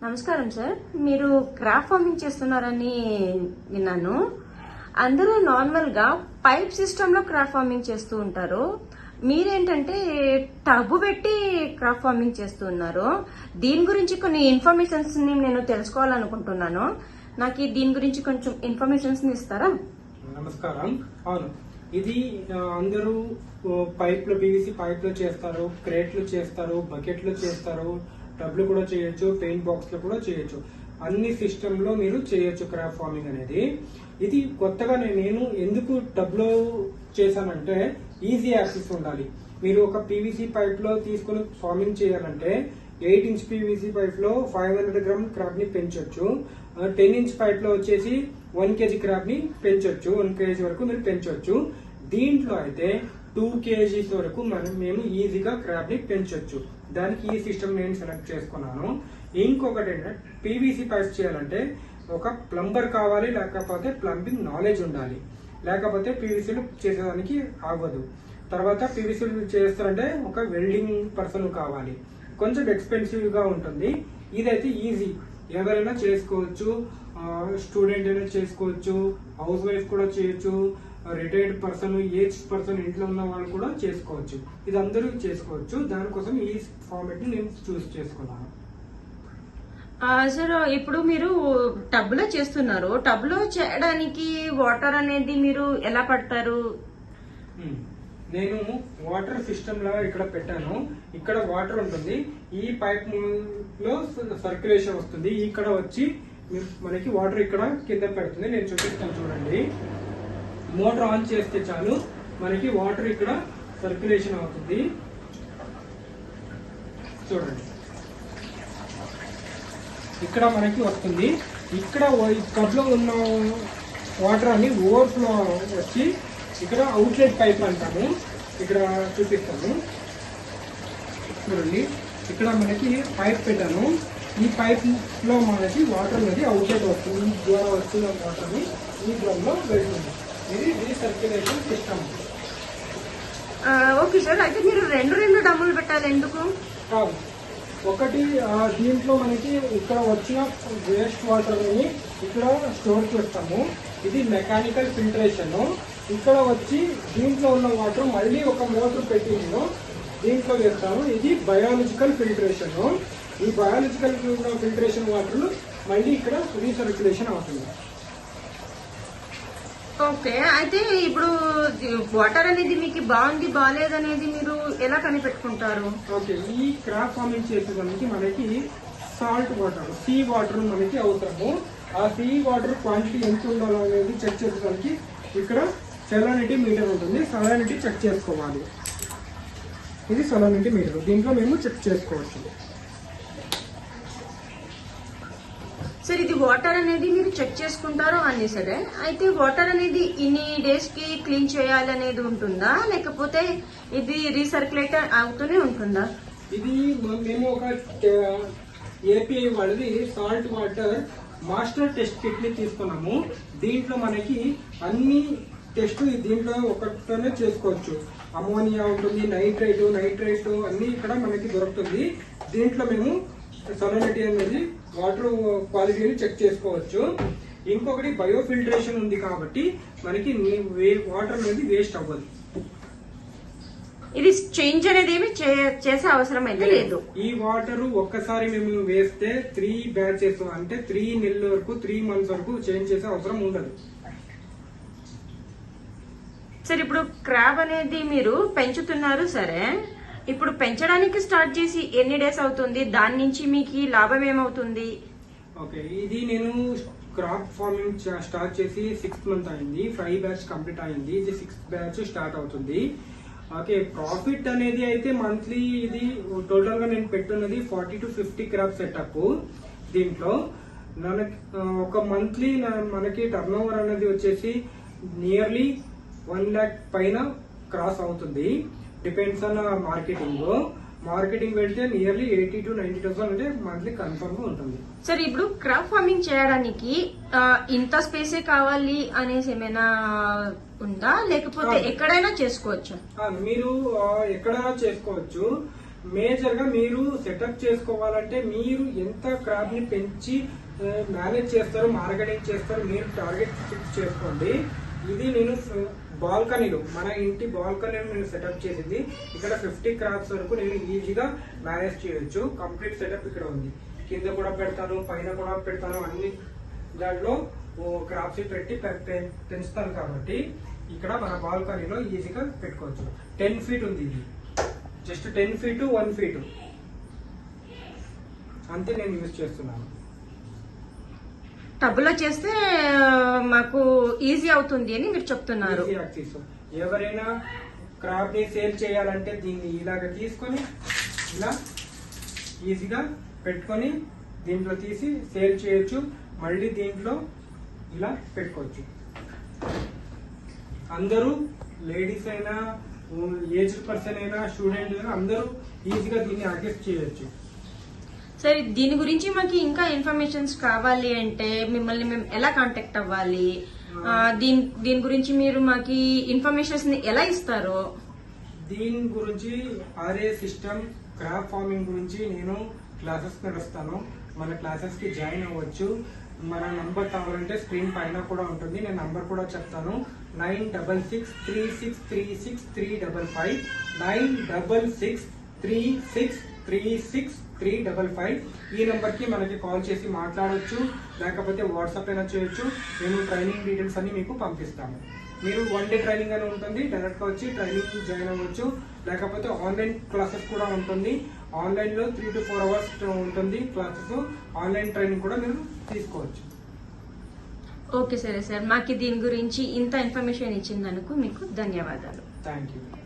నమస్కారం సార్. మీరు crop farming చేస్తున్నారని విన్నాను. అందరూ నార్మల్ గా పైప్ సిస్టమ్ లో క్రాప్ ఫార్మింగ్ చేస్తూ ఉంటారు. మీరేంటంటే టబ్బు పెట్టి క్రాప్ ఫార్మింగ్ చేస్తూ ఉన్నారు. దీని గురించి కొన్ని ఇన్ఫర్మేషన్స్ ని నేను తెలుసుకోవాలనుకుంటున్నాను. నాకు దీని గురించి కొంచెం ఇన్ఫర్మేషన్స్ ఇస్తారా? నమస్కారం. అవును, ఇది అందరూ పైప్లు పీవీసీ పైప్లు చేస్తారు, క్రేట్లు చేస్తారు, బకెట్లు చేస్తారు, టబ్లు కూడా చేయొచ్చు, పెయింట్ బాక్స్ లో కూడా చేయొచ్చు. అన్ని సిస్టమ్ లో మీరు చేయొచ్చు క్రాప్ ఫార్మింగ్ అనేది. ఇది కొత్తగా నేను ఎందుకు టబ్ లో చేశానంటే ఈజీ యాక్సెస్ ఉండాలి. మీరు ఒక పీవీసీ పైప్ లో తీసుకుని ఫార్మింగ్ చేయాలంటే 8 ఇంచ్ పీవీసీ పైప్ లో 500 గ్రామ్ క్రాప్ ని పెంచొచ్చు. 10 ఇంచ్ పైప్ లో వచ్చేసి 1 kg క్రాప్ ని పెంచొచ్చు. 1 kg వరకు మీరు పెంచొచ్చు. దీంట్లో అయితే 2 kgs వరకు మేము ఈజీగా క్రాప్ ని పెంచొచ్చు. దానికి ఈ సిస్టమ్ నేను సెలెక్ట్ చేసుకున్నాను. ఇంకొకటి ఏంటంటే పీవీసీ పైప్స్ చేయాలంటే ఒక ప్లంబర్ కావాలి, లేకపోతే ప్లంబింగ్ నాలెడ్జ్ ఉండాలి, లేకపోతే పీవీసీలు చేసేదానికి అవ్వదు. తర్వాత పీవీసీలు చేస్తారంటే ఒక వెల్డింగ్ పర్సన్ కావాలి, కొంచెం ఎక్స్పెన్సివ్ గా ఉంటుంది. ఇదైతే ఈజీ, ఎవరైనా చేసుకోవచ్చు. స్టూడెంట్ అయినా చేసుకోవచ్చు, హౌస్ వైఫ్ కూడా చేయొచ్చు, రిటైర్డ్ పర్సన్, ఏజ్ పర్సన్, ఇంట్లో ఉన్న వాళ్ళు కూడా చేసుకోవచ్చు. ఇది అందరూ చేసుకోవచ్చు. దానికోసం ఈ ఫార్మాట్ ని నేను చూస్ చేసుకున్నాను. సార్, ఇప్పుడు మీరు టబ్ లో చేస్తున్నారు. టబ్ లో చేయడానికి వాటర్ అనేది మీరు ఎలా పడతారు? నేను వాటర్ సిస్టమ్ లా ఇక్కడ పెట్టాను. ఇక్కడ వాటర్ ఉంటుంది. ఈ పైప్ లో సర్క్యులేషన్ వస్తుంది. ఇక్కడ వచ్చి మనకి వాటర్ ఇక్కడ కింద పెడుతుంది. నేను చూపిస్తాను, చూడండి. మోటార్ ఆన్ చేస్తే చాలు మనకి వాటర్ ఇక్కడ సర్క్యులేషన్ అవుతుంది. చూడండి, ఇక్కడ మనకి వస్తుంది. ఇక్కడ టబ్ లో ఉన్న వాటర్ అని ఓవర్ఫ్లో వచ్చి ఇక్కడ అవుట్లెట్ పైప్ అంటాము. ఇక్కడ చూపిస్తాను, చూడండి. ఇక్కడ మనకి పైప్ పెట్టాను. ఈ పైప్ లో మనకి వాటర్ అనేది అవుట్లెట్ వస్తుంది. ఈ ద్వారా వచ్చిన వాటర్ ని ఈ డ్రమ్ లో వెళ్తుంది. ఇది రీసర్క్యులేషన్ సిస్టమ్. ఓకే సార్, అయితే మీరు రెండు డమ్ములు పెట్టాలి. ఎందుకు? ఒకటి, దీంట్లో మనకి ఇక్కడ వచ్చిన వేస్ట్ వాటర్ ని ఇక్కడ స్టోర్ చేస్తాము. ఇది మెకానికల్ ఫిల్టరేషన్. ఇక్కడ వచ్చి దీంట్లో ఉన్న వాటర్ మళ్ళీ ఒక మోటార్ పెట్టి దీంట్లో వేస్తాము. ఇది బయాలజికల్ ఫిల్టరేషన్. ఈ బయాలజికల్ ఫిల్టరేషన్ వాటర్ మళ్ళీ ఇక్కడ రీసర్క్యులేషన్ అవుతుంది. ఓకే, అయితే ఇప్పుడు వాటర్ అనేది మీకు బాగుంది బాగాలేదు అనేది మీరు ఎలా కనిపెట్టుకుంటారు? ఓకే, ఈ క్రాప్ ఫార్మింగ్ చేసేదానికి మనకి సాల్ట్ వాటర్, సీ వాటర్ మనకి అవసరము. ఆ సీ వాటర్ క్వాంటిటీ ఎంత ఉండాలో అనేది చెక్ చేసేదానికి ఇక్కడ సెలనిటీ మీటర్ ఉంటుంది. సెలనిటీ చెక్ చేసుకోవాలి. ఇది సెలనిటీ మీటర్. దీంట్లో మేము చెక్ చేసుకోవచ్చు. సార్, ఇది వాటర్ అనేది మీరు చెక్ చేసుకుంటారు అన్ని సరే. అయితే వాటర్ అనేది ఇన్ని డేస్ కి క్లీన్ చేయాలి అనేది ఉంటుందా, లేకపోతే ఇది రీసర్క్యులేట్ అవుతూనే ఉంటుందా? ఇది మేము ఒక ఏపీఐ వాళ్ళది salt water master test kit ని తీసుకున్నాము. దీంట్లో మనకి అన్ని టెస్ట్ దీంట్లో ఒకటితోనే చేసుకోవచ్చు. అమోనియా ఉంటుంది, నైట్రైట్ అన్ని ఇక్కడ మనకి దొరుకుతుంది. దీంట్లో మేము సొలనిటీ అనేది వాటర్ క్వాలిటీని చెక్ చేసుకోవచ్చు. ఇంకొకటి బయోఫిల్టరేషన్ ఉంది కాబట్టి మనకి వాటర్ అనేది వేస్ట్ అవ్వదు. ఇది చేంజ్ అనేది ఏమి చేసే అవసరం అయితే లేదు. ఈ వాటర్ ఒక్కసారి మేము వేస్తే 3 బ్యాచెస్ అంటే 3 నెలల వరకు, 3 మంత్స్ వరకు చేంజ్ చేసే అవసరం ఉండదు. సార్, ఇప్పుడు క్రాబ్ అనేది మీరు పెంచుతున్నారు సరే. ఇప్పుడు పెంచడానికి స్టార్ట్ చేసి ఎన్ని డేస్ అవుతుంది? దాని నుంచి మీకు లాభం ఏమవుతుంది? ఓకే, ఇది నేను క్రాప్ ఫార్మింగ్ స్టార్ట్ చేసి 6th మంత్ అయింది. 5 బ్యాచ్ కంప్లీట్ అయింది. ఇది 6th బ్యాచ్ స్టార్ట్ అవుతుంది. ఓకే, ప్రాఫిట్ అనేది అయితే మంత్లీ ఇది టోటల్ గా నేను పెట్టున్నది 40 to 50 క్రాప్ సెటప్. దీంట్లో మనకి ఒక మంత్లీ మనకి టర్న్ ఓవర్ అనేది వచ్చేసి నియర్లీ 1 lakh పైన క్రాస్ అవుతుంది. డిపెండ్స్ ఆన్ మార్కెటింగ్ పెడితే నియర్లీ 80 to 90,000 అంటే మంత్లీ కన్ఫర్మ్ గా ఉంటుంది. సార్, ఇప్పుడు క్రాప్ ఫార్మింగ్ చేయడానికి ఇంత స్పేసే కావాలి అనేసి ఏమైనా ఉందా, లేకపోతే ఎక్కడైనా చేసుకోవచ్చు? మీరు ఎక్కడైనా చేసుకోవచ్చు. మేజర్ గా మీరు సెటప్ చేసుకోవాలంటే మీరు ఎంత క్రాప్ ని పెంచి మేనేజ్ చేస్తారో, మార్కెటింగ్ చేస్తారో, మీరు టార్గెట్ ఫిక్స్ చేసుకోండి. ఇది నేను బాల్కనీలో, మన ఇంటి బాల్కనీలో నేను సెటప్ చేసింది. ఇక్కడ 50 క్రాప్స్ వరకు నేను ఈజీగా మేనేజ్ చేయొచ్చు. కంప్లీట్ సెటప్ ఇక్కడ ఉంది. కింద కూడా పెడతాను, పైన కూడా పెడతాను, అన్ని దాంట్లో క్రాప్స్ పెట్టి పెంచుతాను. కాబట్టి ఇక్కడ మన బాల్కనీలో ఈజీగా పెట్టుకోవచ్చు. 10 ఫీట్ ఉంది ఇది, జస్ట్ 10 ఫీట్ 1 ఫీట్ అంతే నేను యూజ్ చేస్తున్నాను. టబ్బులో చేస్తే మాకు ఈజీ అవుతుంది అని మీరు చెప్తున్నారు. Easy access. ఎవరైనా క్రాప్ ని సేల్ చేయాలంటే దీన్ని ఇలాగ తీసుకొని ఇలా ఈజీగా పెట్టుకొని దీంట్లో తీసి సేల్ చేయొచ్చు. మళ్ళీ దీంట్లో ఇలా పెట్టుకోవచ్చు. అందరూ లేడీస్ అయినా, ఏజ్డ్ పర్సన్ అయినా, స్టూడెంట్ అయినా అందరూ ఈజీగా దీన్ని యాక్సెస్ చేయొచ్చు. సరే, దీని గురించి మాకు ఇంకా ఇన్ఫర్మేషన్స్ కావాలి అంటే మిమ్మల్ని మేము ఎలా కాంటాక్ట్ అవ్వాలి? దీని గురించి మీరు మాకు ఇన్ఫర్మేషన్స్ ఎలా ఇస్తారో? దీని గురించి ఆర్ఏ సిస్టమ్ క్రాప్ ఫార్మింగ్ గురించి నేను క్లాసెస్ నడుస్తాను. మన క్లాసెస్ కి జాయిన్ అవ్వచ్చు. మన నంబర్ కావాలంటే స్క్రీన్ పైన కూడా ఉంటుంది. నేను నంబర్ కూడా చెప్తాను. 9663636355 9663636355. ఈ నంబర్ కి మనకి కాల్ చేసి మాట్లాడొచ్చు, లేకపోతే వాట్సాప్ అయినా చేయొచ్చు. నేను ట్రైనింగ్ డీటెయిల్స్ అన్ని మీకు పంపిస్తాను. మీరు 1 డే ట్రైనింగ్ అని ఉంటుంది, డైరెక్ట్ గా వచ్చి ట్రైనింగ్ జాయిన్ అవ్వచ్చు. లేకపోతే ఆన్లైన్ క్లాసెస్ కూడా ఉంటుంది. ఆన్లైన్ లో 3 to 4 hours ఉంటుంది క్లాసెస్. ఆన్లైన్ ట్రైనింగ్ కూడా మీరు తీసుకోవచ్చు. ఓకే సరే సార్, మాకు దీని గురించి ఇంత ఇన్ఫర్మేషన్ ఇచ్చినందుకు మీకు ధన్యవాదాలు. Thank you.